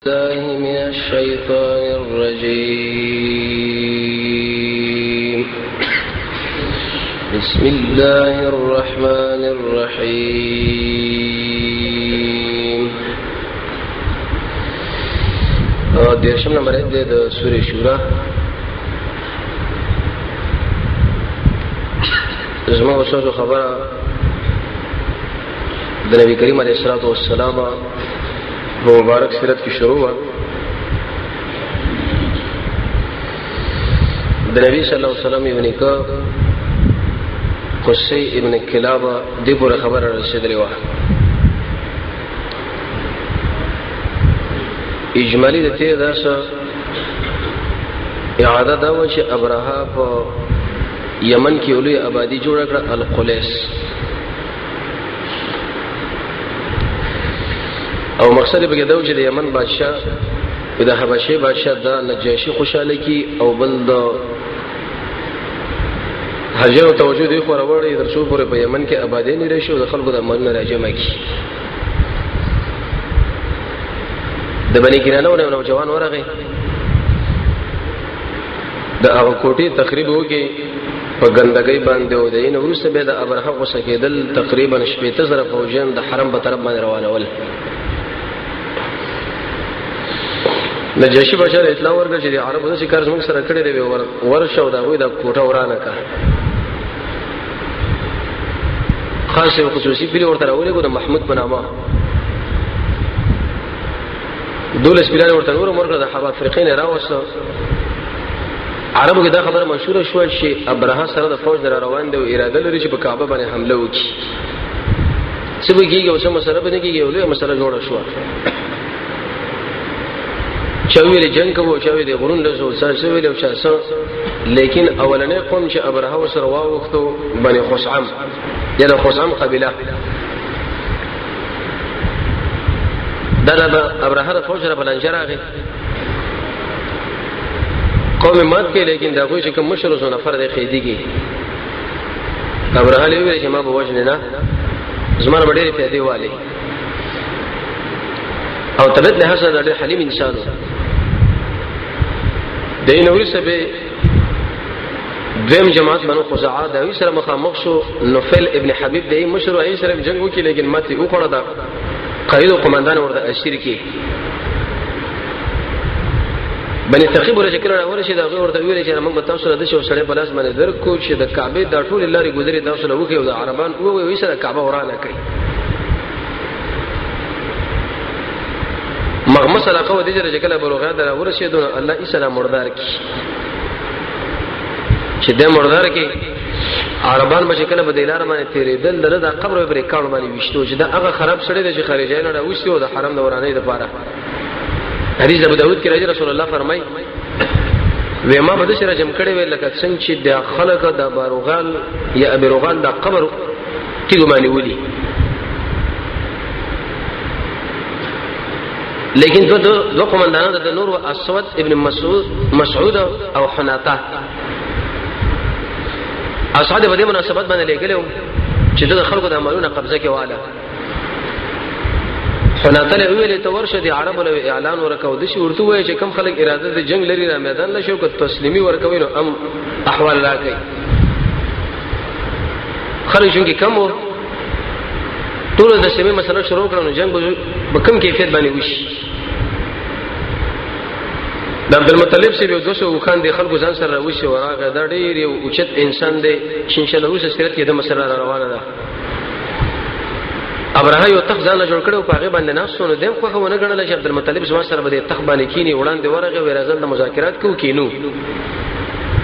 الله من الشيطان الرجيم. بسم الله الرحمن الرحيم. دیرشم نمبر آیت ده سورة شورى. زما وسوسو خبره د نبی کریم علیه الصلاۃ والسلام مبارک سیرت کی شروع ہے. نبی صلی اللہ علیہ وسلم ابن کا قصی ابن کلابہ دی پورا خبر رسیدلی وا. اجمالی دته داس اعاده دا و چې ابرهه په یمن کې اولي آبادی جوړ کړه القلیس، او مقصد به دا و چې د یمن بادشاہ د حبشه بادشاہ دا نجاشي خوشاله کی او بل د حجر او توجه دی خو راوړی درڅو پورې په یمن کې آبادی نه راشي او د خلکو د امن راجمه کی. د بنی کنانه نو جوان ورغه د هغه کوټي تقریبا وکي په ګندګۍ باندې او دین ورسته به د ابرهه غوسه کېدل تقریبا 70,000 فوجان د حرم په طرف باندې روانول. نجاشي بادشاہ اطلاع ورکړه چې د عربو د کار زموږ سره کړی دی ورشو دا غوي د کوټه ورانه کا خاصه خصوصي پیل ورته راولې کو د محمود په نامه دولس بلال ورته نور مرګه د حبا فرقین راوسته. عربو کې دا خبره مشهوره شو چې ابرهه سره د فوج در روان دی او اراده لري چې په کعبه باندې حمله وکړي. څه بګیږي او څه مسله باندې کېږي ولې مسله جوړه شو. چاویل جنگ کوو چاویل غرون له سوسه او شاسه، لیکن اولنې قوم چې ابرهه سره واوختو بني خصعم یعنی خصعم قبیله دغه ابرهه د فوج سره بلنجر راغی قوم مات کې، لیکن دا کوئی چې کوم مشر وسو نفر د قیدی کې ابرهه لوي چې ما به وجنه نه زمانه ډېرې پیدې والي او طبيعت له حسن ډېر حلیم انسان دین ورسه به دویم جماعت بنو خزاعه د وی سره مخامخ شو. نوفل ابن حبیب د مشر او سره جنگ وکړي، لیکن ماته او کړه دا قائد او قومندان ورته اسیر کې بني ثقيب ورجکل ورشه دا ورته ویل چې موږ تاسو سره د شو سره په لاس باندې درکو چې د کعبه د ټول لارې ګذري تاسو له وکي او د عربان او وی سره کعبه ورانه کوي. مغمس علاقه و دیجره جکل بلوغه در ورسیدون الله ایسا مردار کی چې د مردار کې عربان بشکل په دلار باندې تیرېدل دغه د قبر پر کاڼ باندې وشتو چې دا هغه خراب شړې د خارجین نه وشتو د حرم د ورانې لپاره. حدیث ابو داود کې راځي رسول الله فرمای و ما بده سره جمع کړي ویل لکه څنګه چې د خلک د باروغال یا ابروغال د قبر تیګو باندې ولي، لیکن دو قومندانان د نور او اسود ابن مسعود او حناطه اسعد په دې مناسبت باندې لګلو چې د خلکو د عملونو قبضه کې واله. حناطه له ویلې ته ورشه د عربو له اعلان ورکاو د شي ورته وایي چې کم خلک اراده د جنگ لري را میدان نشو کو تسلیمي ورکوي نو ام احوال راکې خلک چې کم ټول د سیمه مسله شروع کړو جنگ به کم کیفیت باندې وشي. د عبدالمطلب سی به 200 وخان دي خلکو ځان سره وشي وراغه دا ډېر یو اوچت انسان دی چې ان شاء الله اوس سیرت کې د مسله روانه ده. ابرهه یو تخ ځان جوړ کړو په هغه باندې ناسونه دیم خو ونه غنل چې عبدالمطلب زما سره به تخ باندې کینی وړاندې ورغه ورازل د مذاکرات کو کینو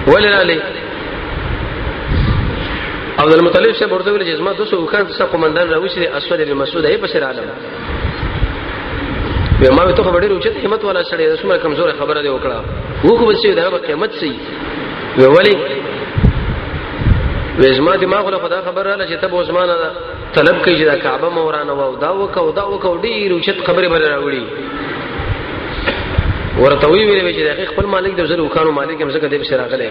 ولراله عبدالمطلب سے ورته ویل چې زما 200 وخان څخه قومندان راوښي اسود بن مسعود یې په سر عالم و ما ته خبرې روچت همت والا سړی د څومره کمزور خبره دی وکړه وو خو بچي دا به قیامت سي و ولی و زما دماغ له خدا خبر رااله چې ته عثمان طلب کوي چې د کعبه مورانه و دا وکاو ډیر روچت خبره بل راوړي ورته وی ویل چې د خپل مالک د زر وکانو مالک هم څنګه دې بشرا غلې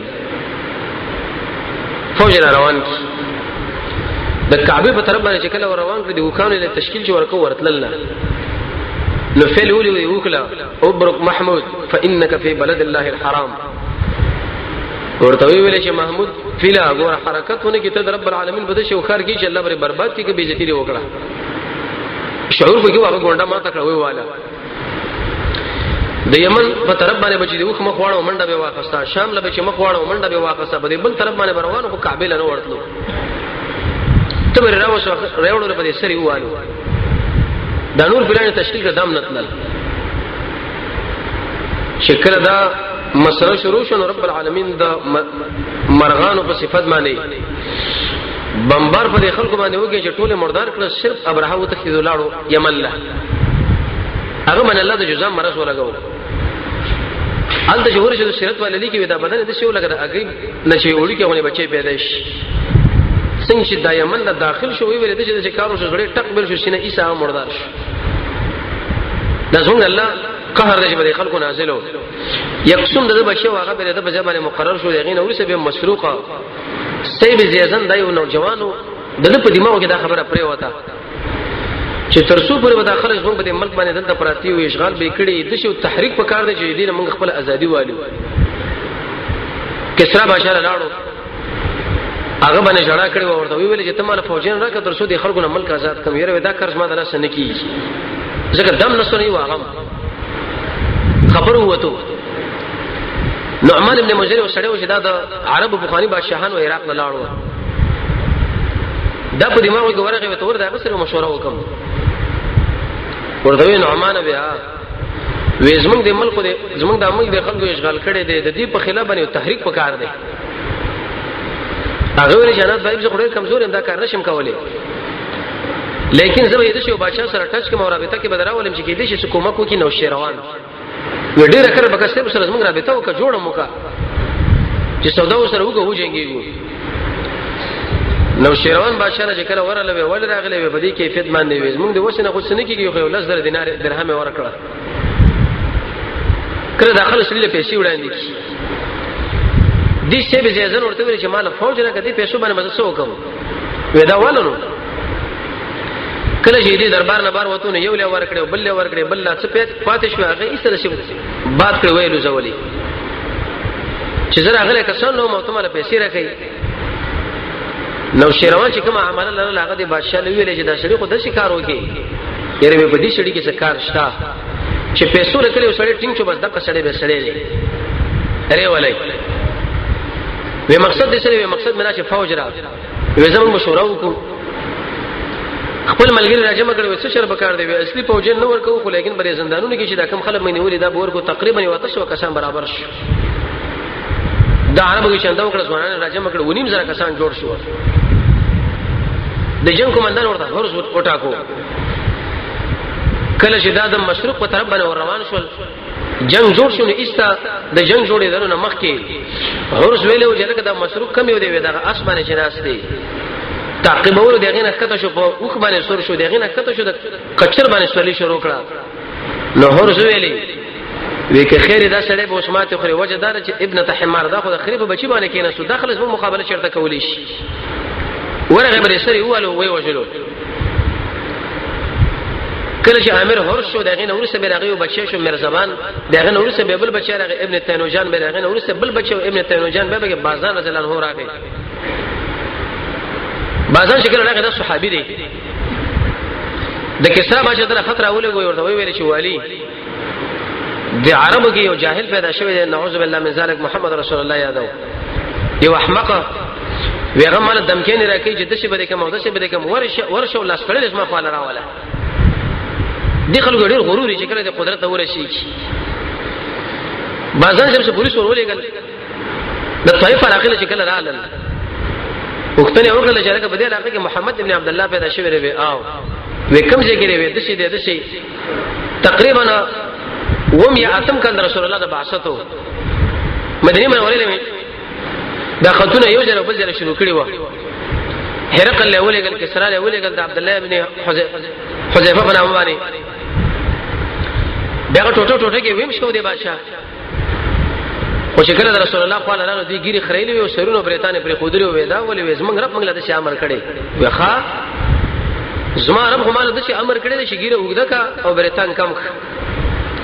فوج روان کی د کعبه په طرف باندې چې کله روان کړي د وکانو له تشکیل چې ورکو ورتلل نو فعل ولي وکلا ابرك محمود فانك في بلد الله الحرام ورته ویل چې محمود فلا غور حرکتونه کې ته رب العالمین بده شو خار کې چې الله بر برباد کې به عزت لري وکړه شعور کوي هغه ګونډه ما تکړه وی والا د یمن په طرف باندې بچی دی خو مخ واړو منډه به واخستا شام له بچی مخ واړو منډه به واخستا په دې بل طرف باندې روانو کو کعبه له ورتلو ته ور راوښه راوړل په دې سری والو دا نور بلانه تشکیل دام نتلل شکر دا مسره شروع شنو رب العالمین دا مرغانو په صفات باندې بمبار په خلکو باندې وګي چې ټوله مردار کړ صرف ابراهه وتخذ لاړو یمن له هغه من الله د جزام مرز ولګاو انت چې ورشه د سیرت والي کې ودا بدن د شی ولګا اګي نشي وړي کې ونه بچي پیدا شي څنګه چې د یمن له داخل شو ویل د چې کارو شو غړي ټک بل شو سینه عیسی مردار شو دا څنګه الله قهر دې په خلکو نازلو یقسم د بچو هغه به د بځبانه مقرر شو دغه نو ورسه به مسروقه سیب زیزن دایو نوجوانو د په دماغ کې دا خبره پرې وتا چې ترسو پورې ودا خلک موږ په ملک باندې دلته پراتی او اشغال به کړي د شو تحریک په کار دی چې دین موږ خپل ازادي والو کسرا بادشاہ لاړو هغه باندې جړه کړي ورته ویل چې تماله فوجین راکړه ترسو د خلکو نه ملک آزاد کم یره ودا کارز ما درسه نه کیږي ځکه دم نسونی واغم خبر وته نعمان ابن مجری او سړیو چې دا د عرب بخاری بادشاہانو عراق نه لاړو دا په دماغ کې ورغه وته ورته هغه سره مشوره وکم ورته نعمان بیا وې زمونږ د ملک د زمونږ د ملک د خلکو اشغال کړي دي د دې په خلاف باندې تحریک وکړ دي هغه ورې جنات بایب زه خوري کمزور ام دا کار نشم کولای لیکن زه به د شو بادشاہ سره ټچ کوم رابطه کې بدراولم چې کې دې شي حکومت کو کې نو شیروان و ډیره کړه بکسته سره زموږ رابطه وکړه جوړه موکا چې سودا سره وګو وځيږي نو شیروان بادشاہ چې کله ورله وی ول راغله وی بدی کیفیت باندې وی زموږ د وسنه خو سن کېږي خو لږ دینار درهم ورکړه کله داخله شلیله پیسې وړاندې کی دې څه به ځای ورته ویل چې مال فوج نه کدي پیسې باندې مزه وکم وی دا ولنو کله چې دې دربار نه بار وته یو له ورکړې بل له ورکړې بل لا څه پاتې شو هغه یې سره شي بات کړو ویلو زولي چې زره هغه کسان نو متماله پیسې راکې نو شیروان چې کوم عمل له هغه د بادشاہ لوي چې دا شری خو د شکار وکي یره به بدی شړی کې څه کار شتا چې پیسو لکړي وسړی ټینګ شو بس دغه سړی به سړی دی اره ولای وی مقصد دې سره وی مقصد منا چې فوج را وی زموږ مشوره وکړو خپل ملګری راجمه کړو څه شر بکار دی اصلي فوجین نو ورکو خو لیکن بری زندانونو کې چې دا کم خلک مې نیولې دا ورکو تقریبا یو تاسو کسان برابر شو دا عربو کې چنده وکړه ځوانان راجمه کړو ونیم زره کسان جوړ شو د جنگ کمانډر ورته هرڅ وټاکو کله چې دا د مشرق په طرف باندې روان شول جنگ جوړ شو نو ایستا د جنگ جوړې درنه مخ کې هرڅ ویلو چې دا مشرق کم یو دی دا اسمانه چې ناس دی تعقیبولو دغه نه کته شو په اوخ باندې سور شو دغه نه کته شو د کچر باندې سورلی شروع کړه نو هرڅ ویلې وی که خیر دا سړی به عثمات خو وجه دار چې ابنه حمار دا خو د خریب بچی باندې کینې سو داخله زمو مقابله چرته کولی شي ورغه بر سری واله وی وجلو کله چې امیر هرڅ شو دغه نور سره برغه بچی شو مرزبان دغه نور سره بل بچی راغه ابن تینوجان برغه نور سره بل بچی ابن تینوجان به بازان رضی الله عنه راغی بازان شکل راغی د صحابي دی د کسرا بادشاہ دغه خطر اوله ورته ویل چې والی د عربو کې یو جاهل پیدا شوی دی نعوذ بالله من ذلک محمد رسول الله یادو یو احمق ویغه مال دمکین راکې چې دشه بده کوم دشه بده کوم ورشه لاس کړل اسما خپل راواله دي خلکو ډېر غرور چې کله د قدرت ورشي بازان چې پولیس ورولېګل د طائف علاقه چې کله رااله وختنه اورغله چې هغه په دې علاقه کې محمد ابن عبد الله پیدا شوی دی او وکم ځای کې دی دشه تقریبا ومیا اتم کند رسول الله د بعثتو مدینه منوره له دا خطونه یو ځل بل ځل شروع کړي و هرقل له ولېګل کسرا له ولېګل د عبد الله ابن حذیفه بن عمانی دغه ټوټه کې ویم شو دی بادشاہ او چې کله رسول الله صلی الله علیه وسلم دی ګيري خړېلې او سرونو برتانه پر خودلې وې دا ولې زمنګ رب منګله د شامل کړي وخا زما رب هم له دې امر کړی دی چې ګیره وګدا کا او برتان کم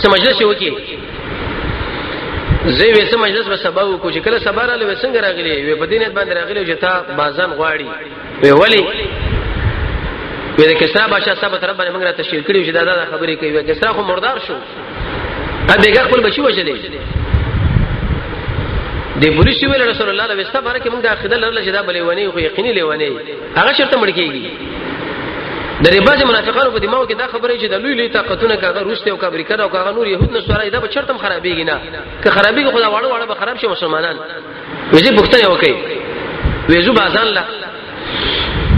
څه مجلس وکي زه وې څه مجلس به سبا وکړو چې کله سبا را لوي څنګه راغلی وې په دینت باندې راغلی چې تا بازان غواړي وې ولی وې د کسرا بادشاہ صاحب تر باندې موږ را تشکیل کړی چې دا خبرې کوي وې کسرا خو مردار شو ا دېګه خپل بچي وځلې د پولیس ویل رسول الله علیه وسلم باندې موږ د اخیدل لرل چې دا بلې ونی خو یقیني لیونی هغه شرط مړ کېږي د ریباج منافقانو په دماغ کې دا خبره چې د لوی لوی طاقتونه کاغه روسته او امریکا او کاغه نور يهود نه سواره دا به چرتم خرابېږي نه که خرابېږي خدا واړه واړه به خراب شي مسلمانان وځي پښتنه وکي وېزو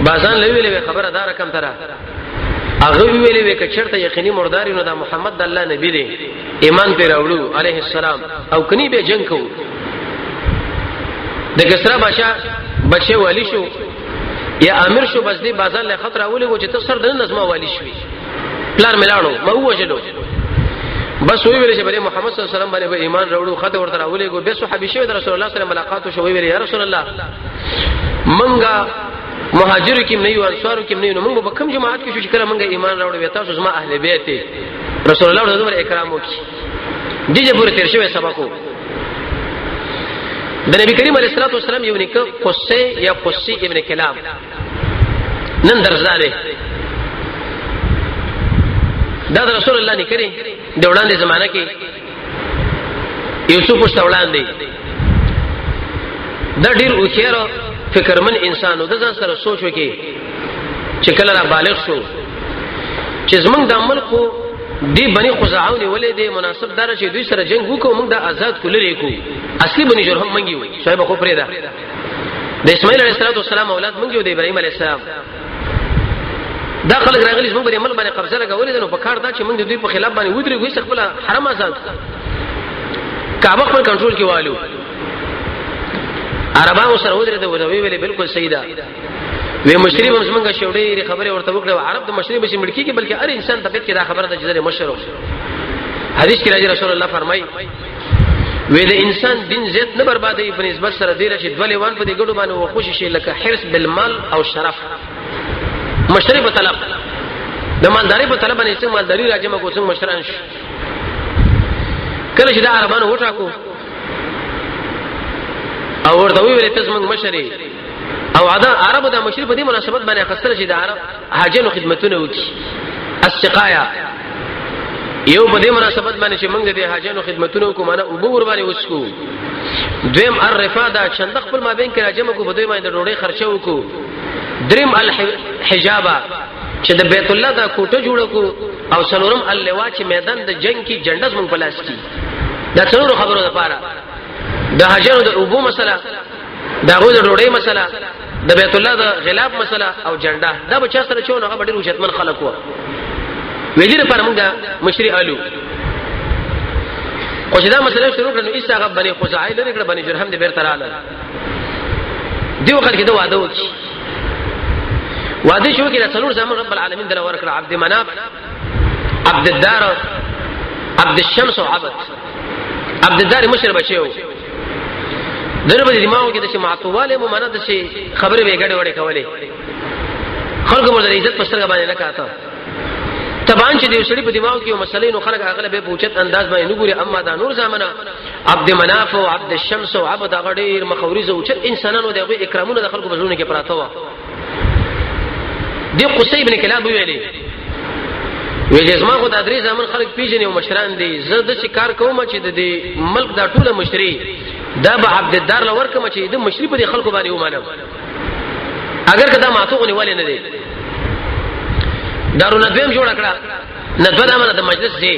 بازان لوي خبره دار کم ترا هغه ویلې وکړه چرته یقیني مردار نو دا محمد الله نبی دی ایمان پر راوړو عليه السلام او کني به جنگ کو د کسرا بادشاہ بچي والی شو یا امیر شو بس دې بازار له خطر اولې چې ته سر د نظم والی شوی پلان ملاړو ما وجلو بس وی ویل چې بل محمد صلی الله علیه وسلم باندې ایمان راوړو خطر ورته اولې کو به صحابي شوی د رسول الله صلی الله علیه وسلم ملاقات شو ویل یا رسول الله منګه مهاجر کې نه یو انصار کې نه یو موږ په کوم جماعت کې شو چې کله موږ ایمان راوړو تاسو زما اهل بیت رسول الله صلی الله علیه وسلم اکرام وکړي دې پورې تیر شوی سبقو د نبی کریم علیه الصلاه والسلام یو نیکه قصه یا قصي ابن کلام نن درځاله دا رسول الله نکري د وړاندې زمانہ کې یوسف مستولان دی دا ډیر اوخیرو فکرمن انسان او د ځان سره سوچ وکي چې کله را بالغ شو چې زمونږ د عمل خو دی بني خزاعون ولې دی مناسب دار چې دوی سره جنگ وکړو موږ د آزاد کولري کو اصلي بني جرهم منګي وي شايب خو پرې ده د اسماعیل علیه السلام اولاد منګي د ابراهيم علیه السلام دا خلک راغلي زموږ په عمل باندې قبضه لګولې نو په کار دا چې موږ د دوی په خلاف باندې ودرېږو خپل حرم آزاد کعبه خپل کنټرول کې والو عربانو سره ودرېده وی ویلې بالکل صحیح ده وی مشری هم څنګه شوړې خبره ورته وکړه عرب د مشری به ملکی کې بلکې هر انسان طبيعت کې دا خبره ده چې د مشرو حدیث کې راځي رسول الله فرمایي وی د انسان دین زیات نه بربادي په نسبت سره دی راشي دولېوان په دې ګډو باندې وخوشي شي لکه حرص بالمال او شرف مشری په طلب د مالداري په طلب باندې څنګه مالداري راځم کو څنګه مشران شي کله چې دا عربانو وټاکو او ورته ویل تاسو موږ مشري او عربو د مشري په دې مناسبت باندې خسته شي د عرب حاجانو خدمتونه وکي السقایا یو په دې مناسبت باندې چې موږ د حاجانو خدمتونه کوو معنا او بور باندې وسکو دویم الرفاده چند خپل مابین کې راجمه کو په دوی باندې ډوړې خرچه وکړو دریم الحجابه چې د بیت الله دا کوټه جوړ کو او څلورم اللوا چې میدان د جنگ کې جندز مونږ پلاس کی دا څلور خبرو لپاره د حاجانو د ابو مسله دا غو د ډوړې مسله د بیت الله د غلاف مسله او جنډه دا به چا سره چون هغه ډېر وجتمن خلک وو ویلې لپاره موږ مشري الو او چې دا مسله شروع کړو ایسا بني خزاعی لري کړه بني جرهم د بیرته رااله دی وخت کې دا وعده وکړي وعده شو کې رسول الله رب العالمین دلا ورکړه عبد مناف عبد الدار عبد الشمس او عبد الدار مشر بچو دغه په دماغ کې د شي معطواله ممنه د شي خبره به ګډه وړه کوله خلکو مرده عزت پسترګه باندې نه کاته تبان چې د وسړي په دماغ کې یو مسلې نو خلک اغله به پوښتنه انداز باندې نه ګوري اما دا نور زمانہ عبد مناف او عبد الشمس او عبد غډیر مخوريز او چې انسانانو دغه اکرامونه د خلکو په ژوند کې پراته و دی قصي ابن کلاب ویلي ویل زما خو د درې زمون خلک پیژنې او مشران دي زه د چې کار کوم چې د ملک دا ټوله مشري دا به عبد الدار لور کوم چې د مشري په خلکو باندې ومانم اگر کدا ماتوغنی ولې نه دي دارو ندویم جوړ کړه ندوه د امانه د مجلس دی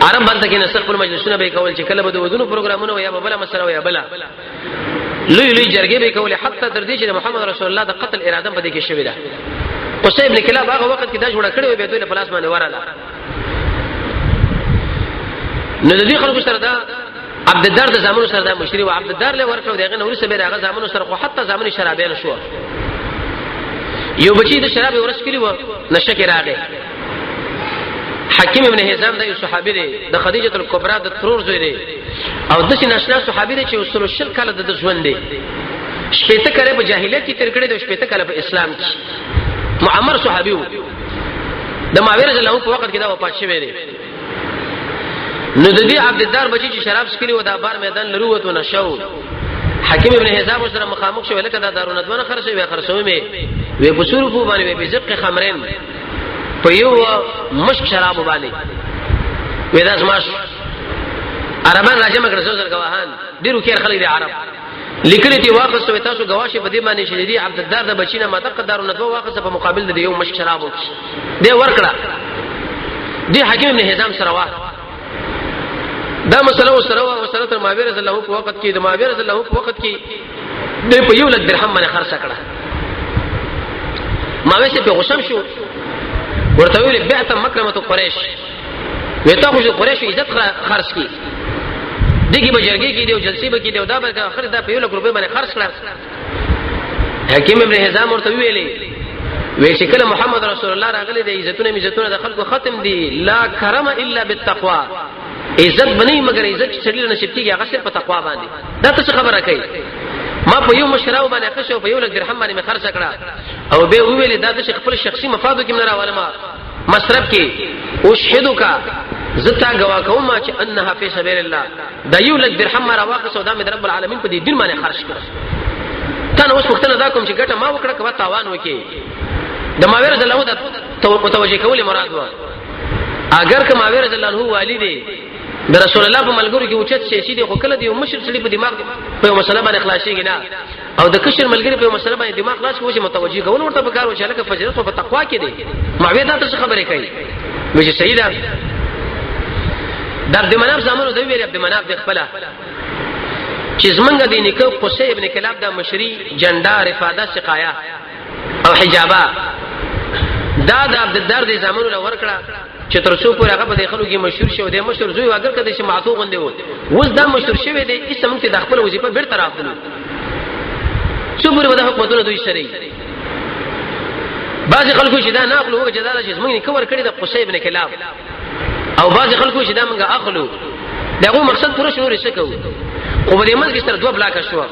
عرب باندې کې نسخ په مجلسونه به کول چې کله به د ودونو پروګرامونه یا بل مسله یا بل لوی جرګې به کول حتی تر دې چې محمد رسول الله د قتل اراده په دې کې شوې ده قصي ابن کلاب هغه وخت کې دا جوړ کړو به دوی له پلاس باندې وراله نو د دې خلکو سره دا عبد الدار د زمانو سره د مشري او عبد الدار له ورکړو دغه نور سره به هغه زمانو سره خو حتی زماني شرابین شو یو بچی د شراب ورس کړی و نشه کې راغی حکیم ابن حزام د یو صحابي دی د خدیجه الکبرى د ترور زوی دی او د شي ناشنا صحابي دی چې وصول شل کاله د ژوند دی شپېته کاله په جاهلیت کې تیر کړی دی شپېته کاله په اسلام کې معمر صحابي و د معاویه رضی الله عنه په وخت کې دا وفات شوی دی. نو د دې عبد الدار بچی چې شراب سکلی و دا بار میدان لروت و نشو حکیم ابن حزام سره مخامخ شو لکه دا دارونه دونه خرڅوي وي خرڅوي مې وي بصور په باندې وي بزق خمرین په یو مشک شراب باندې وي دا زماش عربان راجمه کړو زر غواهان ډیرو خیر خلک دي عرب لیکلي دي واپس وي تاسو غواشه په دې باندې چې دي عبد الدار د بچینه ما دغه دارونه دوه واپس په مقابل د یو مشک شراب دی ورکړه دی حکیم ابن حزام سره واه دا مسله وسره تر معاویه رضی الله عنه په وخت کې د معاویه رضی الله عنه په وخت کې د په یو لک درهم باندې خرڅ کړه. معاویه په غشم شو ورته ویل بعت مکرمه قریش وته خو قریش عزت خرڅ کی دغه بجرګي کې دی او جلسې به کې دی او دا به اخر دا په یو لک روپے باندې خرڅ کړه. حکیم ابن حزام ورته ویلې وی چې کله محمد رسول الله راغلی د عزتونه د خلکو ختم دي لا کرم الا بالتقوا عزت بنئ مگر عزت چلی نشي کیږي هغه صرف په تقوا باندې. دا څه خبره کوي ما په یو مشراو باندې خښو په یو لک درهم باندې مې خرڅ کړه او به ویل دا د خپل شخصي مفادو کې نه راواله ما مصرف کې او شهدوکا زتا گوا کوم چې انها فی سبیل الله دا یو لک درهم را واقع سودا مې رب العالمین په دې دین باندې خرڅ کړه. کنه اوس وختونه دا کوم چې ګټه ما وکړه کوا تاوان وکي د معاویه رضی الله عنه متوجه کول مراد و. اگر که معاویه رضی الله عنه والد د رسول الله په ملګرو کې اوچت شي دي خو کله دی مشر سړي په دماغ په مسله باندې خلاصيږي نه او د کشر ملګری په مسله باندې دماغ خلاص کوي متوجه کول ورته په کار وشاله کې فجرت په تقوا کې دي. معاویه دا څه خبره کوي وجه سیدا د عبد مناف زمانو د ویل عبد مناف د خپل چې زمونږ د نیکو قصي ابن کلاب د مشری جنډا رفاده سقایا او حجابا دا د عبد الدار د زمانو لور کړه چې تر څو پورې هغه په خلکو کې مشهور شو دی مشهور زوی اگر کده چې معتوق غندې و اوس دا مشهور شوی دی اسمه ته د خپل وظیفه بیرته راغلو څو پورې ودا حکومتونه دوی سره بعض خلکو چې دا ناقلو وګه جداله چې زمونږ کور کړی د قصي ابن کلاب او بعض خلکو چې دا موږ اخلو دغه مقصد پوره شو رسې کوو خو په دې منځ کې تر دوه بلاک شو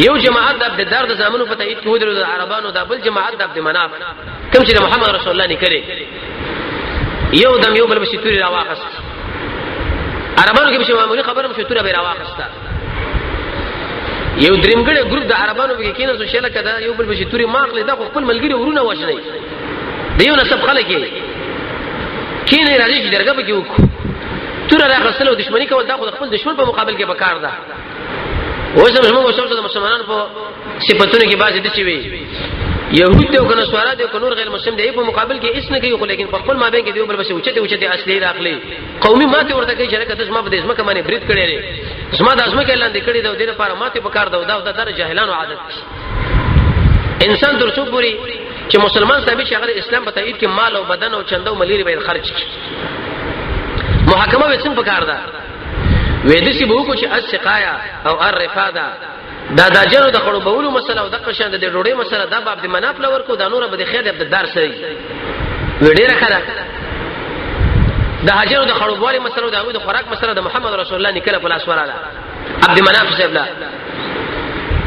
یو جماعت د عبد الدار د زمانو په تایید کې ودرو د عربانو د بل جماعت د عبد مناف کوم چې محمد رسول الله نکړي یو دم یو بل بشي توري راواخست عربانو کې بشي معمولی خبره مشو توري راواخسته یو درمګړي ګروپ د عربانو کې کینې څه شله کده یو بل بشي توري ماخله دا خپل ملګری ورونه وښني دیو نسب خلک کینې راځي چې درګه به کې وکړو تور راغسل او دښمنی کول دا خو خپل دښمن په مقابل کې بکار ده. اوس موږ اوسه د مسلمانانو په صفاتونو کې بعضې د چي وي يهود او کنه سوارا دي او نور غیر مسلم دي په مقابل کې اس نه کوي خو لیکن په خپل مابین کې دی بل بس اوچته اصلي راخلي قومي ماته ورته کوي چې راکته اسما په اسما کمانه برید کړي لري اسما د اسما کې اعلان کړي دا د لپاره ماته په کار دا د جاهلانو عادت انسان درڅو پوری چې مسلمان ثابت شي هغه اسلام په تایید کې مال او بدن او چنده او مليري به خرج کړي محاکمه وسم په کار ده وې د سی بو کو چې السقایا او الرفاده دا جنو د خړو بولو مسله او د قشند د ډوډۍ مسله دا باب د مناف لور کو دا نور به د خیر د دار سره وډیره کړه د هاجرو د خړو بولو مسله دا د خوراک مسله د محمد رسول الله نکله په لاس وراله عبد مناف صاحب لا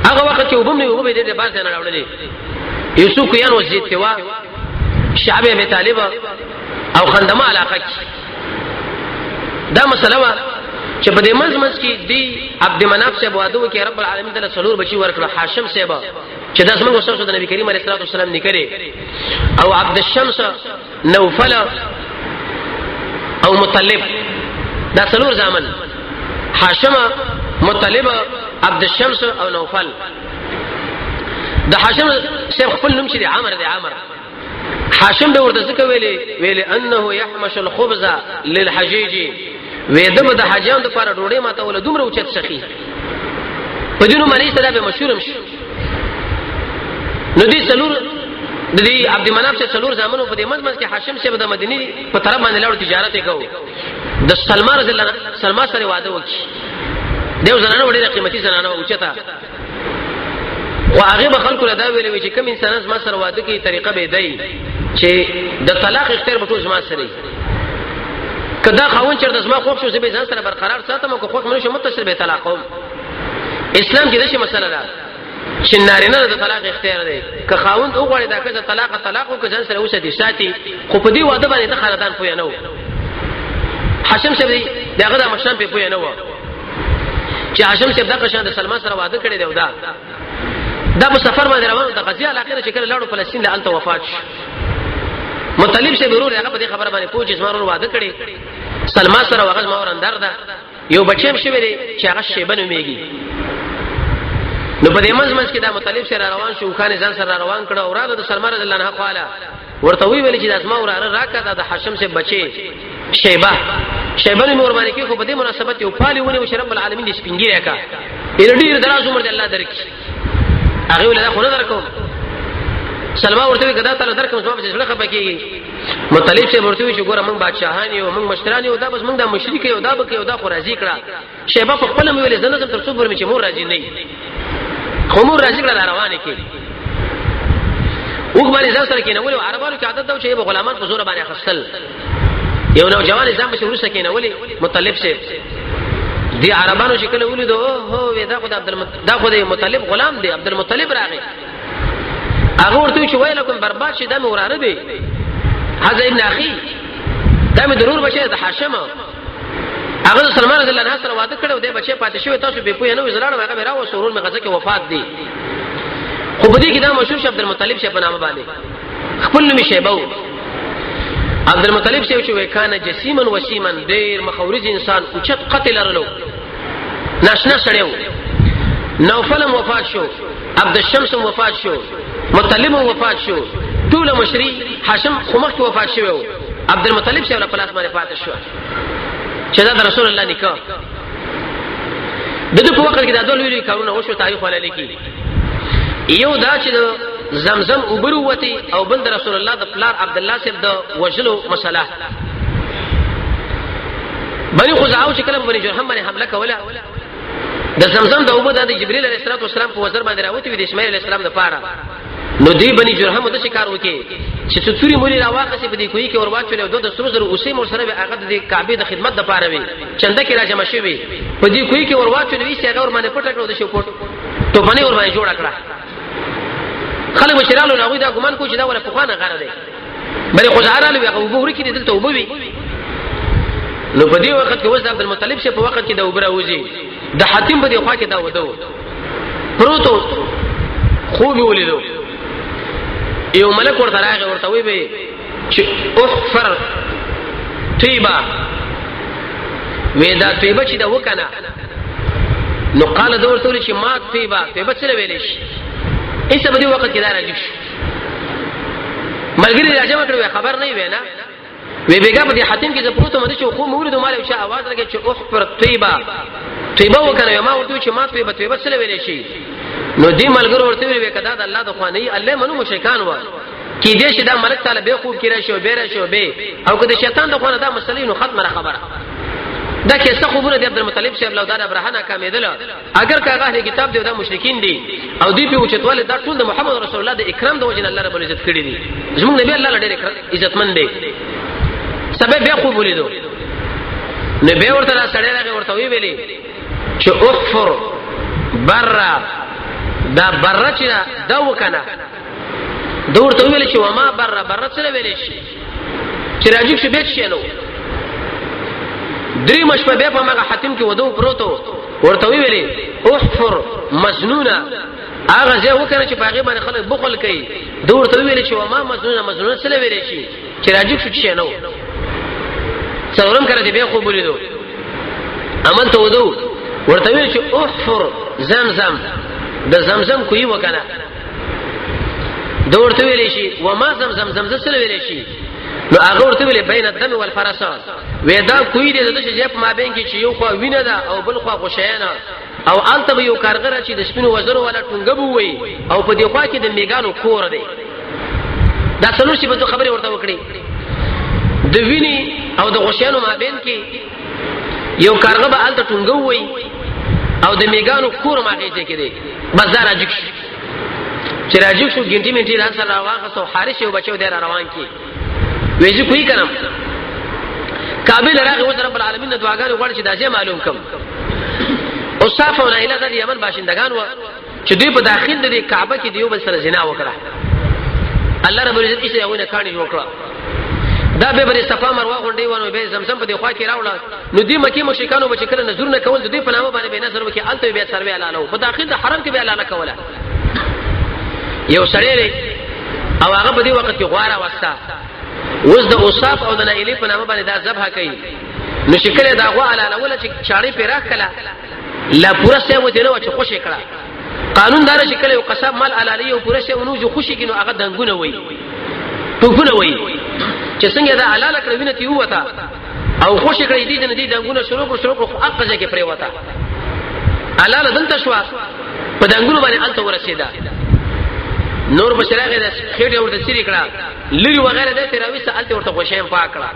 هغه وخت کې وبم نه وبې د باز نه راوړلې یوسف کيان وزید توا شعب ابي طالب او خندمه علاقه دا مسله چې په دې منځ کې دی عبد مناف صاحب وادو کې رب العالمین تعالی څلور بچي ورکړه حاشم صاحب چې داس موږ وسو د نبی کریم علیه الصلاه والسلام نکړي او عبد الشمس نوفل او مطلب دا څلور ځامن حاشم مطلب عبد الشمس او نوفل د حاشم صاحب خپل نوم چې دی عامر دی عامر حاشم به ورته څه ویلي انه يحمش الخبز للحجيج وېدم د حاجیانو لپاره ډوډۍ ماته ول دومره اوچت سخی په دینو باندې سره به مشهور شي نو دې څلور د دې عبد مناف سے څلور زامنو په دې منځ کې هاشم سے د مدینه په طرف باندې لاړ تجارت وکاو د سلمان رضی الله سلمان سره واده وکړي دیو زنانه وړي قیمتي زنانه اوچته او هغه به خلکو له دا ویلې چې کوم انسان ما سره واده کوي طریقه به دی چې د طلاق اختیار به ټول زما سره کدا خاون چر د زما خوښ شو زه به ځان سره برقرار ساتم او خوښ منو شم متصل به طلاقوم اسلام کې دغه مسله ده چې نارینه د طلاق اختیار دی که خاوند وغواړي دا که طلاق او که ځان سره وساتي ساتي خو په دې واده باندې د خاندان پوی نه و حشم صاحب دغه د مشران په پوی نه و چې حشم صاحب دغه شان د سلمان سره واده کړی دی دا په سفر باندې روانو د غزي علاقې چې کله لاړو فلسطین له الته وفات شو مطلب صاحب ورور هغه په دې خبره باندې پوښتنه زمارو واده کړی سلمان سره وغز ما ورندر ده یو بچیم شوی دی چې هغه شیبه نومېږي نو په دې منځ کې دا مطلب سره روان شو خان ځان سره روان کړه او راغله د سلمان رضی الله عنه قاله ورته ویل چې د اسماء وراره راکړه د حشم سے بچي شیبه نور باندې کې خو په دې مناسبت یو پالي ونه رب العالمین دې سپینګیره کا ډیر دراز عمر دې الله درکړي هغه ولدا خو نه درکو سلمان ورته کدا تعالی درکم زما په څه خبره کېږي مطلب سے ورته چې ګوره موږ بادشاہان یو موږ مشران یو دا بس موږ د مشرک یو دا بک یو دا خو راضی کړه شیبه په خپل ویلې زنه تر څو پر چې مور راضی نه خمور راځي کړه روانه کې وګمانه ځان سره کې نه ولې عربانو کې عادت دا چې به غلامان په زور باندې خپل یو نو جوان ځان به ورسره کې نه ولې مطلب شه دی عربانو چې کله ولیدو هو دا خدای دا خدای مطلب غلام دی عبد المطلب راغی هغه ورته چې وای لکم برباد شي دا مې وراره دی حذا ابن اخي دا مې ضرور بچي د حاشم هغه سلمان رضی الله عنه سره واده کړو دی بچي پاتې شوی تاسو به پوهه نه وزلاړو هغه راو سورون مې غزه کې وفات دی خو په دې کې دا مشهور عبد المطلب شه په نامه باندې خپل نوم شیبو عبد المطلب شه چې وکانه جسیمن وسیمن ډیر مخورج انسان اوچت قتل لرلو ناشنا سړیو نوفل وفات شو عبد الشمس وفات شو مطلب وفات شو ټول مشری هاشم خمخ وفات شو عبد المطلب شه په لاس باندې پاتې شو چې دا رسول الله نکاح دغه په وخت کې دا ډول ویلي کارونه وشو تاریخ ولا لیکي یو دا چې زمزم وبروتي او بل رسول الله د پلار عبد الله صاحب د وجلو مسله بني خزاعه چې کله بني جرهم باندې حمله کوله د زمزم د اوبو د جبريل عليه السلام په وزر باندې راوتی د اسماعیل عليه السلام د پاره نو دی بني جرهم د شکار وکي چې څوري مولي راواخه په دې کوی کې ورواچول د 200 اوسې مور سره به هغه د کعبه د خدمت د پاره وي چنده کې راځم شوی په دې کوی کې ورواچول وی چې هغه ور باندې پټ کړو د شو پټ ته باندې ور باندې جوړ کړه خلک بشرالو نو دا ګمان کو چې دا ولا پخوانه غره دی بلې خزعه له هغه وګوري کې دلته وبوي نو په دې وخت کې وځ عبد المطلب شه په وخت کې دا وبره وځي د حاتم په دې خوا کې دا ودو پروتو خوب ولیدو یو ملک ورته راغی ورته وی به چې احفر طيبه ودا طيبه چې دا وکنه نو قال دا ورته چې ما طيبه سره ویلې شي ایسه په دې وخت کې دا راځي ملګری راځم کړو خبر نه وینا وی بیګه په دې حاتم کې زه پروتو مده چې خو مولد مال او شا आवाज راګي چې احفر طيبه وکنه ما ورته چې ما طيبه سره ویلې شي نو دې ملګرو ورته وی کدا د الله د خواني الله منو مشرکان و کې دې چې دا ملک تعالی به خوب کړی شو به را شو به او کله شیطان د خوانه دا مسلې نو ختمه خبره دا کیسه خوبونه د عبد المطلب شه اولاد ابراهانه کامیدل اگر کاغه اهل کتاب دی دا مشرکین دي او دی په اوچتواله دا ټول د محمد رسول الله د اکرام د وجه الله رب العزت کړی دي زموږ نبی الله ډېر عزتمن دی سبب به خوب ولیدو نبی ورته سره راغی ورته ویلي چې اغفر برا دا بره چې دا وکنه دور ته ویل چې وما بره څه ویل شي چې راځي چې بیت شي نو درې مشپه به په مغه حاتم کې ودو پروتو ورته ویلې احفر مجنونه هغه ځای وکنه چې باغې باندې خلک بخل کوي دور ته ویل چې وما مجنونه څه ویل شي چې راځي چې نو څلورم کړه دې به خو بولیدو عمل ته ودو ورته ویل چې احفر زمزم د زمزم کوي وکنه دورته ویلې شي و ما زمزم سره ویلې شي نو هغه ورته ویلې بین الدم والفرسان ودا کوي د شجاپ ما بین کې چې یو خو وینه ده او بل خو غشیانه او الته یو کارګر چې د سپینو وزرو ولا ټنګبو وي او په دې خوا کې د میګانو کور دی دا څلور شي په خبره ورته وکړي د ویني او د غشیانو ما بین کې یو کارګر به الته ټنګو وي او د میګانو کور ماږي چې کېده بس دا راځي چې راځي شو ګنټي منټي ځان سره راوغه حارث یو بچو دی روان کی وېږي کوي کنه کابل راغی و رب العالمین دعاګانې غواړي چې دا ځای معلوم کم او صافونه اله د یمن باشندگان و چې دوی په داخل د کعبه کې دیو بل سره زنا وکړه الله رب العزت یې یو نه کاڼي وکړه دا به بری صفا مروه غونډي ونه به زمزم په دی خوا کې راوړه نو دی مکی مشرکانو به چې کله نظر نه کول دوی په نامه باندې به نظر وکي الته به سروي اعلانو په داخل د حرم کې به اعلان کوله یو سړی او هغه په دې وخت کې غواره واسطه اوس د اوصاف او د نایلی په نامه باندې دا ذبح کوي نو شکل دا غوا اعلانول چې چاړي پیراخ کړه لا پورا سه و دینه چې خوشی کړه قانون دار شکل یو قصاب مال اعلاني او پورا سه ونو جو خوشی کینو هغه دنګونه وای ټوګونه وای چې څنګه دا حلال کړو وینې تی وتا او خوشی کړی دي نه دي دنګونه شروع کړو اقځه کې پرې وتا حلال دلته شو په دنګونو باندې الته ورسیدا نور بشراغه د خېټه ورته سری کړه لری وغیرہ د تراوی سالته ورته غشیم پاکړه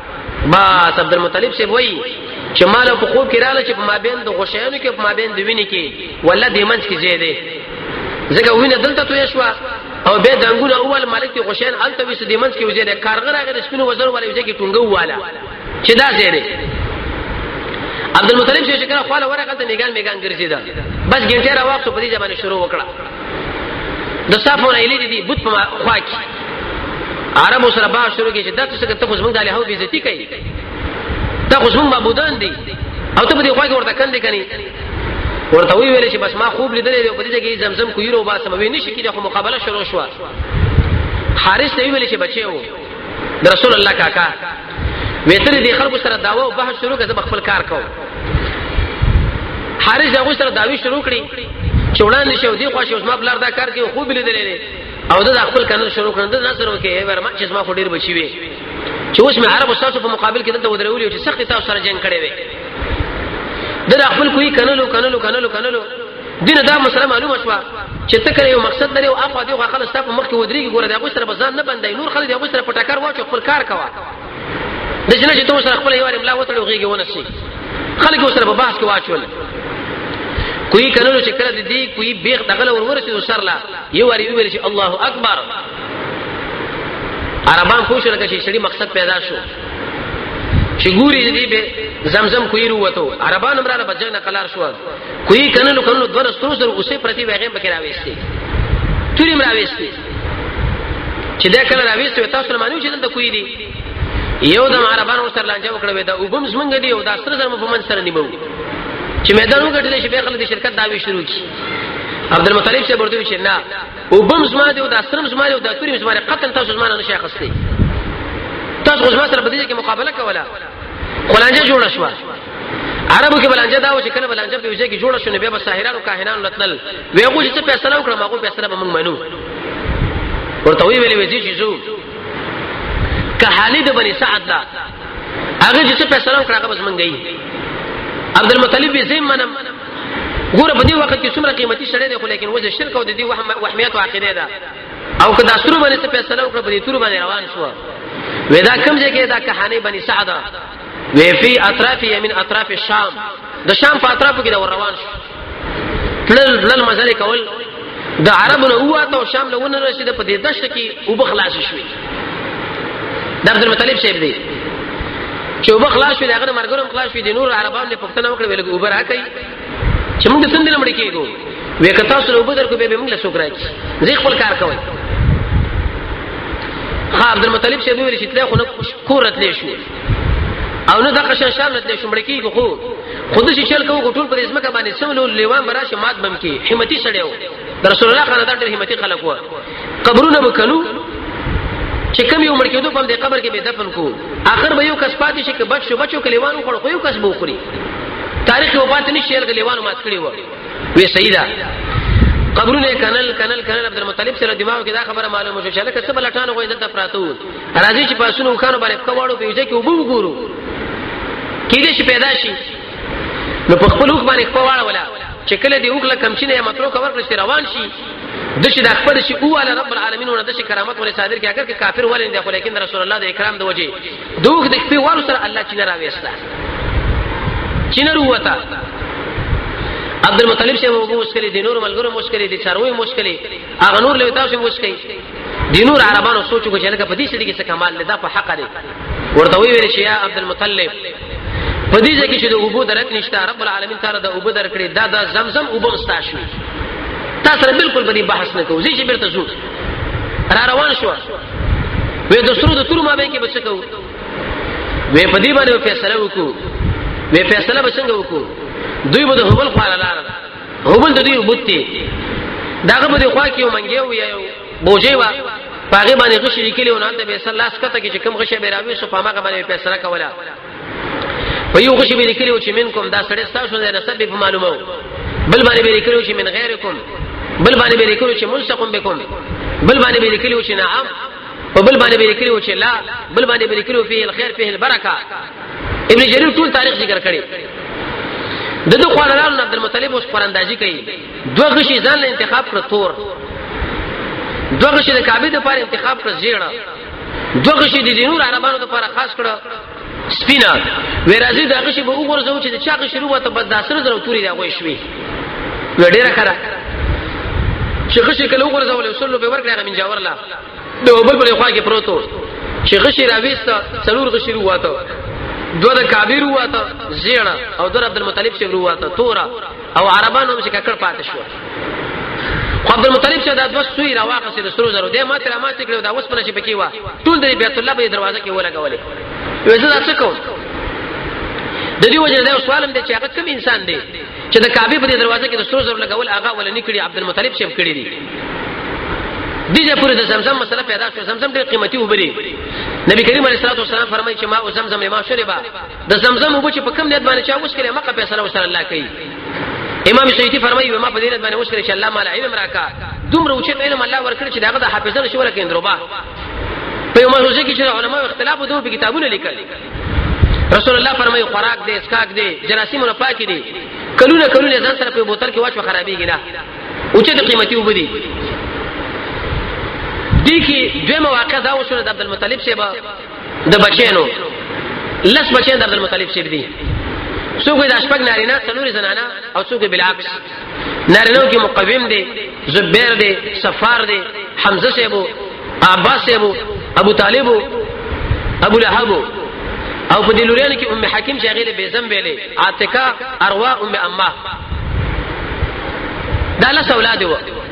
بس عبد المطلب سی وای چې مال په خوب کې رااله چې په مابین د غشیانو کې په مابین د وینې کې ولا د منځ کې زیاده زګه وینې دلته توې شو او به دنګونه اول مالک کې غشیان الته وې د منځ کې وزیده کارغره غیر سپینو وزر ولې وځي کې ټونګو والا چې دا زیاده عبد المطلب چې کړه خپل ورقه ته میګان ګرځیدا بس ګنټه را وخت په دې ځمانه شروع وکړه د صافونه الی دي بوت په خوا کې عربو سره با شروع کې چې دا څه خو زمونږ د الهو بیزتی کوي دا خو زمونږ معبودان دي او ته په دې خوا کې ورته کندې کني ورته ویل چې بس ما خوب لیدلې په دې کې زمزم کویرو با سم وی نشي کې د مقابله شروع شو حارث ته ویل چې بچو د رسول الله کاکا ویتر دي خلکو سره داوا او بحث شروع کړه خپل کار کو حارث هغه سره داوی شروع کړي چوڑان نشو دی خو شو ما بلار دا کار کې خوب لیدلې او دا خپل کنه شروع کړه د نظر وکي ورما چې ما خو ډیر بچي وي چې اوس مې عربو تاسو په مقابل کې دلته ودرولې چې سخت تاسو سره جنگ کړي وي دا خپل کوئی کنلو دینه دا مسله معلومه شو چې ته کړې یو مقصد لري او اخو دی خلک تاسو مخ کې ودرېږي ګوره دا غوښتره بزان نه بندای نور خلک دا غوښتره پټاکار واچو خپل کار کوا د جنې چې تاسو سره خپل یو املا وتړو غيږي ونسي خلک وسره په بحث کې واچول کوئی کنلو چې کړه دي کوئی بیغ دغله ورورسي سرلا یو وری ویل چې الله اکبر عربان خوشاله کې شړي مقصد پیدا شو چې ګوري دې به زمزم کوي وروته عربان امراله بجنه قلار شو کوئی کنلو دوه سترو سره اوسې پرتی وغه بکې راويستي توري مراويستي چې دا کله راويستي تاسو مانو چې دلته کوي دي یو د عربانو سره لانجه وکړه دا وبم زمنګ دي او دا سره زمو په من سره نیمو چې میدان وګټل شي به خلک د شرکت داوی شروع کی عبد المطلب سے ورته چې نه وبم زما دي او دا سرم زما دي او دا توري زما قتل تاسو زما نه شي اخستي تاسو زما سره په دې کې مقابله کوله خلانجه جوړه شو عربو کې بلانجه دا و چې کله بلانجه په وجه کې جوړه شو نه به ساحرانو کاهنانو لتل ویغو چې فیصله وکړه ماغو فیصله به موږ منو ورته ویلې وځي چې زو که خالد بن سعد لا هغه چې فیصله وکړه هغه بس منګي عبد المطلب زم منم ګوره په دې وخت کې څومره قیمتي شړې ده خو لیکن وځي شرک او د دې وهمیت او عقیده ده او کدا سره باندې فیصله وکړه په دې تور باندې روان شو ودا کوم ځای کې دا کہانی بني سعد وی فی اطراف یمن اطراف الشام د شام په اطرافو کې دا روان شو تل مزل کول د عربو نه واته او شام له ونه رسیده په دې دشت کې او بخلاص شوی د عبد المطلب صاحب دی چې او بخلاص شوی دغه مرګرم خلاص شوی د نور عربانو په پښتنه وکړه ویل اوبر راکې چې موږ څنګه لمړ کېګو وې کتا سره وبدر کو به موږ له سوکرای زی خپل کار کوي عبد المطلب صاحب ویل چې تل خو نه کورت لې شو او نه د قشن شام نه شمړ کېږي خود شي چل کو ټول پر اسمه باندې سملو لیوان براشه مات بم کې همتی سړیو رسول الله خاندان ډېر همتی خلک و قبرونه وکړو چې کوم یو مړ کېدو په دې قبر کې به دفن کو اخر به یو کس پاتې شي کې بچو کلیوانو خو یو کس بوخري تاریخ وفات نشي کلیوانو مات کړی و وی سیدا قبرونه کنل عبد المطلب سره دماغ کې دا خبره معلومه شو چې لکه څه بلټانو غوې دلته پراتو راځي چې پاسونو خانو باندې کوواړو په وجه کې وبو ګورو کېږي چې پیدا شي نو په خپل وخت باندې کوواړه ولا چې کله دی وکړه کمچینه مترو کور کړی روان شي د شي د خپل شي او علی رب العالمین ور د شي کرامت ولې صادر کې اگر کې کافر ولې نه خو لیکن رسول الله د اکرام د وجه دوه د خپل وارو سره الله چې نه راويستا چې نه وروته عبد المطلب سے وہ مشکل دي نور ملګرو مشکل دي چاروي مشکل اغه نور له تاسو مشکل دي نور عربانو سوچو چې لکه په دې سړي کې څه کمال لدا په حق لري ورته ویل شي یا عبد المطلب په دې ځکه چې د ابو درک نشته رب العالمین تعالی د ابو در کړی دا د زمزم ابو مستاشوي تاسو بالکل بدی بحث نه کوو زی چې بیرته زو را روان شو وې د سرو د تور ما به کې بچ کوو وې په دې باندې فیصله وکړو وې فیصله به څنګه وکړو دوی به د هبل خواله لار هبل د دوی وبته داغه به خوا کې ومنګیو یا بوجي وا پاغه باندې غشي لیکلی او نه ته به الله سکته کې کوم غشي به راوي سو پامه باندې فیصله کوله په یو غشي به لیکلی او چې منکم دا سړی تاسو نه نسب په معلومه بل باندې به لیکلی او چې من غیرکم بل باندې به لیکلی او چې ملصقم بكم بل باندې به لیکلی او چې نعم او بل باندې به لیکلی او چې لا بل باندې به لیکلی فيه الخير فيه البرکه ابن جرير ټول تاریخ ذکر کړي دغه خوانلان عبد المطلب اوس قراندازي کوي دوه غشي ځان له انتخاب کړ تور دوه غشي د کعبه لپاره انتخاب کړ زیړه دوه غشي د دینور عربانو لپاره خاص کړ سپینا ورازي دغه غشي به وګورځو چې د چا غشي وروته بد داسره درو توري دا غوي شوي وډیره کړه چې غشي کله وګورځو له وصول به ورکړه من جاور لا د بل بل خوا کې پروتو چې غشي راويسته څلور غشي وروته دوه د کابیر وته زیړه او در عبد المطلب چې وروته تورا او عربانو هم چې ککړ پاتې شو عبد المطلب چې دا دوه سوی راواقصه د سرو زرو د ماته را ماته کړو دا اوس په نشي پکې وا ټول د بیت الله په دروازه کې ولګولې وځه دا څه کوم د دې وجه دا سوالم دي چې هغه کوم انسان دی چې د کعبه په دروازه کې د سرو زرو لګول هغه ول نه کړی عبد المطلب چې کړی دی دغه پوره د زمزم مسله پیدا شو زمزم ډېر قیمتي وبري نبی کریم علیه الصلاه والسلام فرمایي چې ما او زمزم ما شربا د زمزم وب چې په کوم نیت باندې چا وښکره مکه فیصله وسره الله کوي امام سیوطی فرمایي ما په دې نیت باندې وښکره چې الله مال علم راکا دومره اوچت علم الله ورکړي چې داغه د حافظه شو ورکې اندروبا په یو موضوع کې چې علماء اختلاف دوه په کتابونو لیکل رسول الله فرمایي خوراک دې اسکاک دې جراثیم نه پاک دي کلونه ځان سره په بوتل کې واچو خرابېږي نه اوچت قیمتي وبدي دي کې دوه مواقع دا وشو د عبد المطلب شیبا د بچینو لس بچین د عبد المطلب شیب دي څوک د اشپق نارینه څلور زنانه او څوک بالعکس نارینه کې مقوم دي زبیر دي صفار دي حمزه شیبو عباس شیبو ابو طالب ابو لهب او په دلوریان کې ام حکیم شاغله بیزم بیلې عاتکه اروا ام امه دا له اولاد وو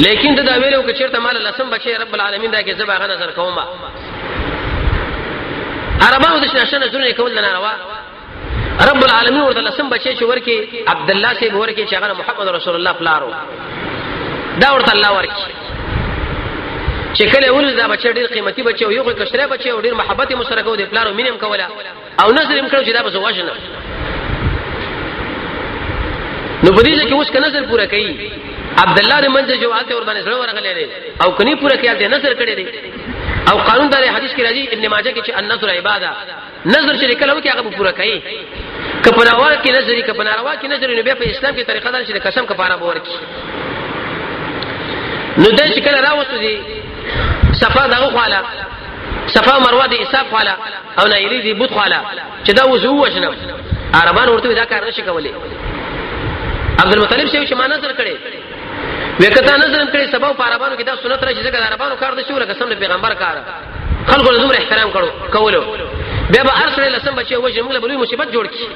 لیکن دا ویلو چې چیرته مال لسم بچي رب العالمین دا کې زبا غ نظر کومه عربانو د شنه نظرونه کول نه روا رب العالمین ورته لسم بچي چې ورکی عبد الله سي ورکی چې هغه محمد رسول الله پلارو دا ورته الله ورکی چې کله ول دا بچي ډیر قیمتي بچي او یو کشره بچي او ډیر محبت مسرکو د پلارو مينم کوله او نظر يم کړو چې دا به زواجنه نو په دې کې اوس کنه نظر پورا کړي عبد الله دې منځ جو آلته ور باندې سره ورغلې دي او کني پورا کېل دې نظر کړي دي او قانون دار حدیث کې راځي ابن ماجه کې چې النظر عباده نظر چې کله وکي هغه پورا کوي کپناوار کې نظر کپناروا کې نظر نو په اسلام کې طریقه ده چې قسم کفاره بور کی نو دې چې کله راوته دي صفا دغه خواله صفا مروه دي حساب خواله او نایلی دي بوت خواله چې دا وزو وشنه عربان ورته دا کار نشي کولای عبد المطلب شیو چې ما نظر کړي وکتا نظر کړي سبب عربانو کې دا سنت راځي چې عربانو کار د شو لکه سم پیغمبر کار خلکو له دومره احترام کولو بیا به ارسل لسم بچي وجه موږ له بلوي مصیبت جوړ کی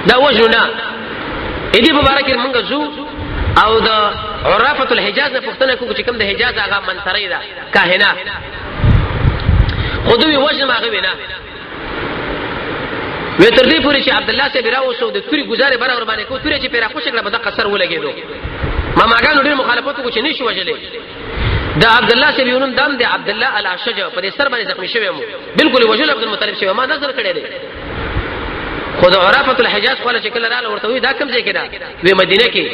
دا وجه نه دې مبارک موږ زو او د عرافه الحجاز نه پښتنه کو چې کوم د حجاز هغه منتري ده کاهنه خودوی وجه ما غوي نه وې تر دې پورې چې عبد الله سے براو سو د توري گزارې برابر باندې کو توري چې پیرا خوشکله به د قصر ولګېدو ما ماګانو ډېر مخالفت کو چې نشو وجلې دا عبد الله سے یونم دم دی عبد الله الاشج په دې سر باندې زخمی شوی مو بالکل وجل عبد المطلب شوی ما نظر کړی دی خود عرافه الحجاز قال چې کله رااله ورته وی دا کوم ځای کې دا وی مدینه کې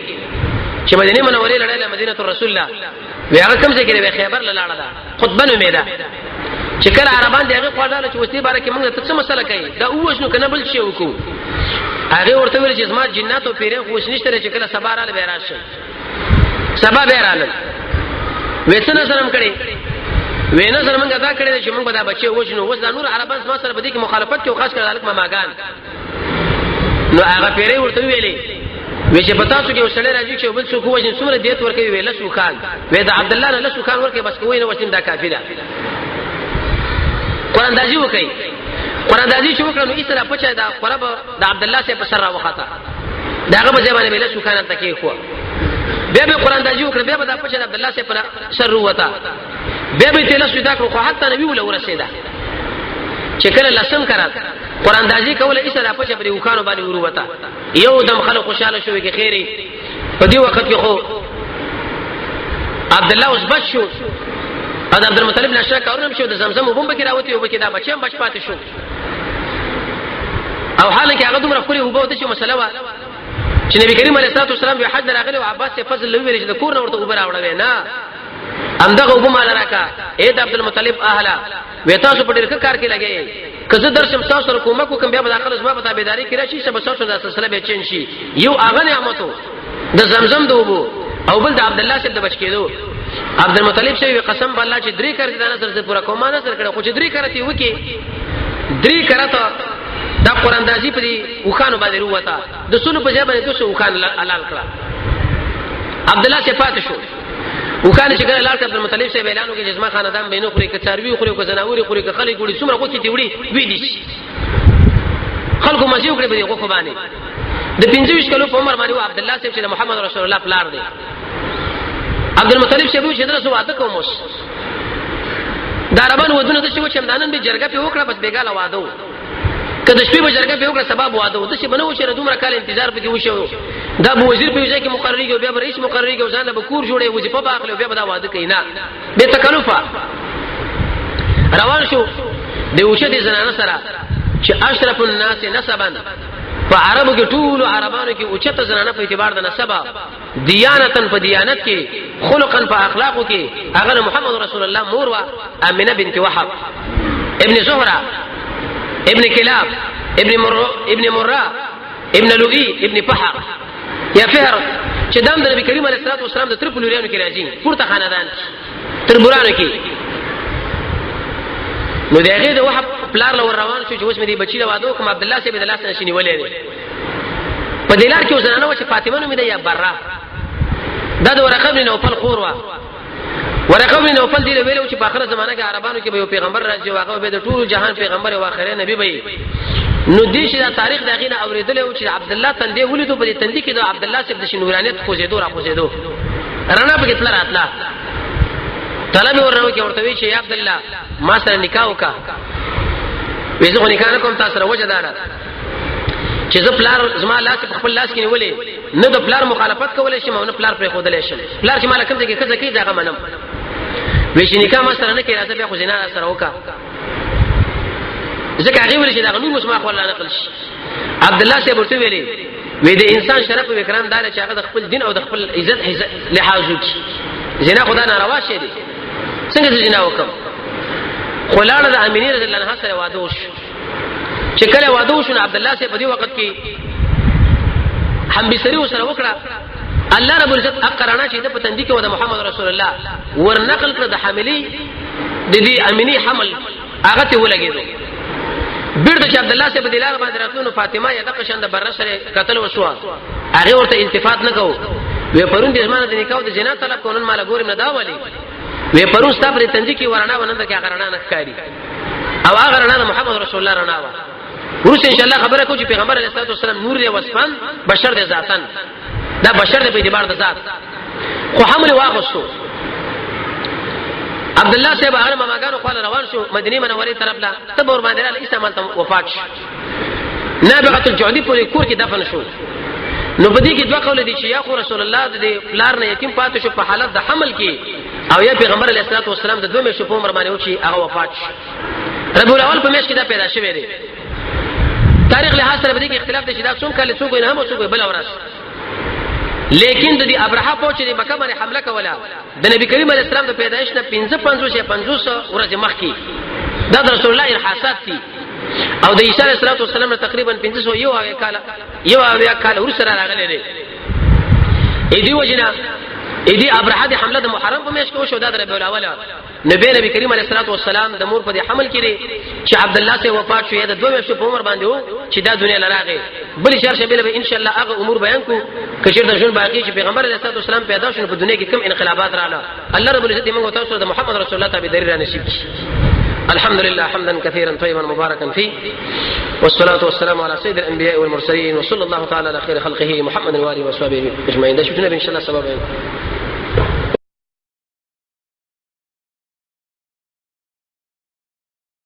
چې مدینه منوره لړله مدینه رسول الله وی هغه کوم ځای کې وی خیبر لاله دا خطبه نو میدا چې کله عربان دغه خواړه چې وستي باره کې موږ ته څه مسله کوي دا اوښنو کنه بل شي وکړو هغه ورته ویل چې زما جنات او پیران خو نشته چې کله سبا رااله به راشي سبا به رااله وېڅنه سره کړي وینه سره موږ دا کړی چې موږ به دا بچي وښنو وس دا نور عربان سم سره به دي کې مخالفت کوي خاص کر الک ماګان نو هغه پیری ورته ویلې وې چې پتا څو کې وسړی راځي چې بل څوک وښنه څومره دیت ورکوي ویل څو خان وې دا عبد الله نه څو خان ورکوي بس کوی نه وښنه دا کافی ده قران دازي وکي قران دازي چې وکړو ایسره پچا دا قرب د عبد الله سے په سر راوخته داغه په ځای باندې ویل شو کنه تکي خو بیا به قران داجی وکړه بیا به د پچ عبد الله سے پر سر وتا بیا به تل سودا کړو خو حتی نبی ول ورسېدا چې کله لسم کړه قران داجی کوله ایسه د پچ پر وکانو باندې ورو وتا یو دم خلک خوشاله شوې کې خیره په دې وخت کې خو عبد الله اوس بچ شو ا عبد المطلب نشه کارونه شو د زمزم وبم کې راوتی او کې دا بچم بچ پاتې شو او حالانکه هغه دومره خوري وبو ته چې مسله وا چې نبی کریم علیه الصلاه والسلام به حج راغلی او عباس ته فضل لوي چې د کور نه ورته وبر راوړل نه همدغه وبم مال راکا اې د عبد المطلب اهلا وې تاسو په ډېر کار کې لګي کزه درشم تاسو سره کومه کوم بیا به داخله زما په تابعداري کې راشي چې تاسو د سلسله به چین شي یو هغه نعمتو د زمزم دوبو او بل د عبد الله سے د بچ کېدو عبد المطلب سے قسم بالله چې درې کړی دا نظر سے پورا کومه نظر کړه خو چې درې کړتی وکي درې کړه دا قران دازي په دې وخانو باندې وروته د سونو په ځای باندې دوه وخان حلال کړه عبد الله سے پات شو وخان چې کله لال عبد المطلب سے اعلانو کې جسمه خاندان بینو خوري ک چاروي خوري ک زناوري خوري ک خلک ګوري څومره کوڅې دی وړي وی دي خلکو مزي وکړي په دې غوخه باندې د 25 کلو په عمر باندې عبد الله سے چې محمد رسول الله پلار دی عبد المطلب سے به چې درسو واده کوم اوس دا ربان ودونه د شو چمدانن به جرګه په وکړه بس بیګاله واده کله شپې به جرګه په وکړه سبب واده د شي بنو شه دومره کال انتظار پکې وشو دا به وزیر په ځای کې مقرری او بیا رئیس مقرری او ځان به کور جوړي وظیفه باخلو بیا به دا واده کینا به تکلفه روان شو د وشه دي زنانه سره چې اشرف الناس نسبا فعربو کې ټول عربانو کې اوچته زنانه په اعتبار د نسبه دیانتن په دیانت کې خلقن په اخلاقو کې هغه محمد رسول الله مور وا امنه بنت وهب ابن زهره ابن كلاب ابن مرة ابن لؤي ابن فحر یا فهر چې دام د نبی کریم علیه الصلاه والسلام د تر پلوریانو کې راځي پورته خاندان تر بورانو کې نو دغه د وهب پلار لور روان شو چې اوس مې دی بچی له واده کوم عبد الله سي بن الله نشینی ولې په دلار کې وزنانه و چې فاطمه نومې ده یا برا دا د ورقه بن نوفل خور وا ورقه بن نوفل دی ویلو چې په اخر زمانه کې عربانو کې به یو پیغمبر راځي واغه به د ټول جهان پیغمبر او اخره نبی به نو دې چې دا تاریخ دغه نه اوریدل او چې عبد الله تندې ولیدو په دې تندې کې د عبد الله سي د نورانیت خوځېدو را خوځېدو رانا په کتل راتلا طلب ورنو کې ورته وی چې یا عبد الله ما سره نکاح وکا وېزه غو نکاح کوم تاسو سره وجه دار چې زه پلار زما لاس په خپل لاس کې نیولې نه د پلار مخالفت کولای شم او نه پلار پر خودلې شم پلار چې مال کوم ځای کې کزه کې ځای منم وېش نکاح ما سره نه کې راځي بیا خو زنا سره وکا ځکه هغه ولې چې دا غنور مسما خو الله نقل شي عبد الله سے ورته ویلي وې د انسان شرف او اکرام دار چې هغه د خپل دین او د خپل عزت لحاظ وکړي زنا خدا ناروا شي دي څنګه زنا وکم خلاړه د امینه رضی الله عنها سره واده وشو چې کله واده وشو عبد الله سے په دې وخت کې هم بسری سره وکړه الله رب العزت اقرانا چې د پتندې کې و د محمد رسول الله ورنقل کړ د حملي د دې امینه حمل هغه ته ولګېدو بیرته چې عبد الله سے په دلار باندې راتلو فاطمه یا د قشند بر سره قتل وشو هغه ورته التفات نکاو وې پرون د زمانه د نکاح د جنا طلب کولن مال ګورم نه دا ولي وې پرون ستاب د تندې کې ورنا ونند کې هغه رڼا نخکاری او هغه رڼا محمد رسول الله رڼا وا ورسې ان شاء الله خبره کو چې پیغمبر علیه الصلاه والسلام نور دی وصفن بشر دی ذاتن دا بشر دی په اعتبار د ذات خو حمل واغسو عبد الله صاحب هغه ماګانو خپل روان شو مدینه منوره طرف لا تبور باندې له اسلام ته وفات شو نابغه الجعدی په کور کې دفن شو نو بدی کې دوه قول دي چې یا خو رسول الله د پلار نه یتیم پاتې شو په حالت د حمل کې او یا پیغمبر علیه الصلاه والسلام د دوه مې شو په عمر باندې و چې هغه وفات شو ربيع الاول په میاشت کې دا پیدا شوی دی تاریخ له حاصل بدی کې اختلاف دي چې دا څوم کله څوک نه هم څوک بل اورس لیکن د دې ابرهه په چې مکه باندې حمله کوله د نبی کریم علیه السلام د پیدایش نه 55 ورځې مخکې دا د رسول الله ارحاسات دي او د عیسی علیه السلام تقریبا 500 یو کال ورسره راغلي دي دې وجنه دې ابرهه د حمله د محرم په میاشت کې شو د ربيع الاول نبی کریم علیه السلام د مور په حمل کې چې عبد الله سے وفات شو د دوه میاشتو په عمر باندې وو چې دا دنیا لراغه بل شهر شبیل به ان شاء الله هغه امور بیان کو کچیر د ژوند باقی چې پیغمبر علیه السلام پیدا شو په دنیا کې کوم انقلابات رااله الله رب العزت موږ تاسو د محمد رسول الله تابعداري را نصیب کړي الحمد لله حمدا كثيرا طيبا مباركا فيه، والصلاة والسلام على سيد الأنبياء والمرسلين، وصلى الله تعالى على خير خلقه محمد وآله وصحبه أجمعين. ده شفتنا إن شاء الله سبب